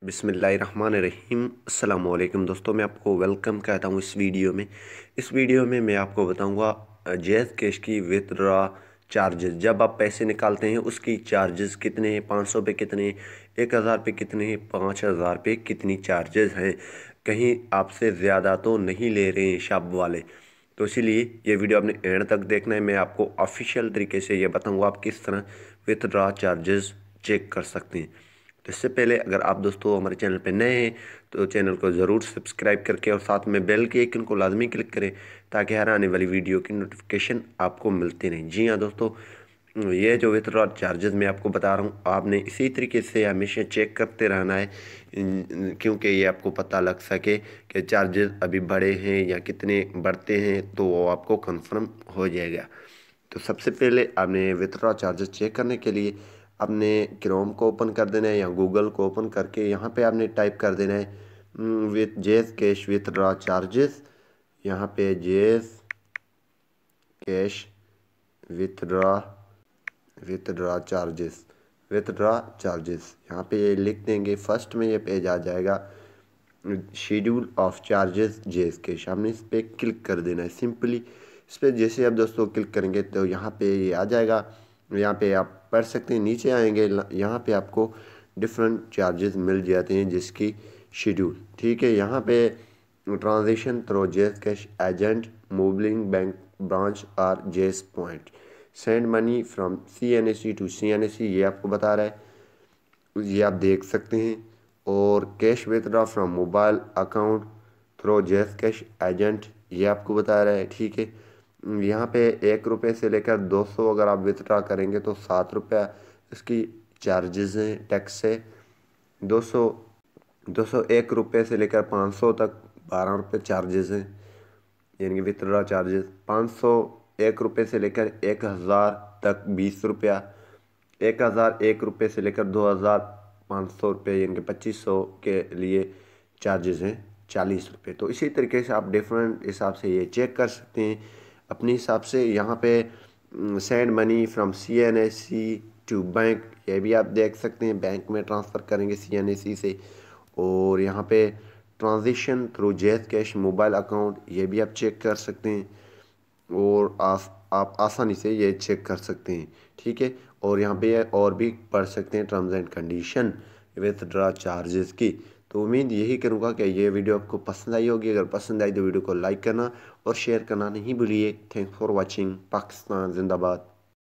बिस्मिल्लाहिर्रहमानिर्रहीम। अस्सलामुअलैकुम दोस्तों, मैं आपको वेलकम कहता हूँ इस वीडियो में मैं आपको बताऊँगा जैज़ कैश की विथड्रॉ चार्जेस। जब आप पैसे निकालते हैं उसकी चार्जेस कितने हैं, 500 पे कितने, 1000 पे कितने, 5000 पे कितनी चार्जेस हैं। कहीं आपसे ज़्यादा तो नहीं ले रहे हैं शॉप वाले। तो इसीलिए ये वीडियो आपने एंड तक देखना है। मैं आपको ऑफिशियल तरीके से ये बताऊँगा आप किस तरह विथड्रॉ चार्जेस चेक कर सकते हैं। तो इससे पहले अगर आप दोस्तों हमारे चैनल पे नए हैं तो चैनल को ज़रूर सब्सक्राइब करके और साथ में बेल के आइकन को लाजमी क्लिक करें ताकि हर आने वाली वीडियो की नोटिफिकेशन आपको मिलती रहे। जी हाँ दोस्तों, ये जो विथड्रॉ चार्जेस मैं आपको बता रहा हूँ आपने इसी तरीके से हमेशा चेक करते रहना है, क्योंकि ये आपको पता लग सके कि चार्जेस अभी बढ़े हैं या कितने बढ़ते हैं, तो वो आपको कंफर्म हो जाएगा। तो सबसे पहले आपने विथड्रॉ चार्जेस चेक करने के लिए आपने क्रोम को ओपन कर देना है या गूगल को ओपन करके यहाँ पे आपने टाइप कर देना है with jazz cash withdraw charges. यहाँ पे jazz cash withdraw withdraw charges withdraw charges यहाँ पे ये लिख देंगे। फर्स्ट में ये पेज आ जाएगा schedule of charges jazz cash. आपने इस पर क्लिक कर देना है सिंपली। इस पर जैसे आप दोस्तों क्लिक करेंगे तो यहाँ पे ये आ जाएगा। यहाँ पे आप पढ़ सकते हैं, नीचे आएंगे यहाँ पे आपको डिफरेंट चार्जेस मिल जाते हैं जिसकी शेड्यूल। ठीक है, यहाँ पे transaction through Jazz Cash agent moving bank branch और Jazz point send money from CNSE to CNSE, ये आपको बता रहा है, ये आप देख सकते हैं। और cash withdraw from mobile account through Jazz Cash agent, ये आपको बता रहा है। ठीक है, यहाँ पे 1 रुपये से लेकर 200 अगर आप विथड्रॉ करेंगे तो 7 रुपया इसकी चार्जेस हैं, टैक्स है। 201 रुपये से लेकर 500 तक 12 रुपये चार्जेस हैं, यानी कि विथड्रॉ चार्जेस। 501 रुपये से लेकर 1000 तक 20 रुपया। 1001 रुपये से लेकर 2500 रुपये यानी कि 2500 के लिए चार्जेस हैं 40 रुपये। तो इसी तरीके से आप डिफरेंट हिसाब से ये चेक कर सकते हैं अपने हिसाब से। यहाँ पे send money from CNSE to bank, ये भी आप देख सकते हैं, बैंक में ट्रांसफ़र करेंगे CNSE से। और यहाँ पे transaction through Jazz cash mobile account, ये भी आप चेक कर सकते हैं और आप आसानी से ये चेक कर सकते हैं। ठीक है, और यहाँ पे और भी पढ़ सकते हैं terms and condition withdraw charges की। तो उम्मीद यही करूँगा कि ये वीडियो आपको पसंद आई होगी। अगर पसंद आई तो वीडियो को लाइक करना और शेयर करना नहीं भूलिए। Thanks for watching. पाकिस्तान जिंदाबाद।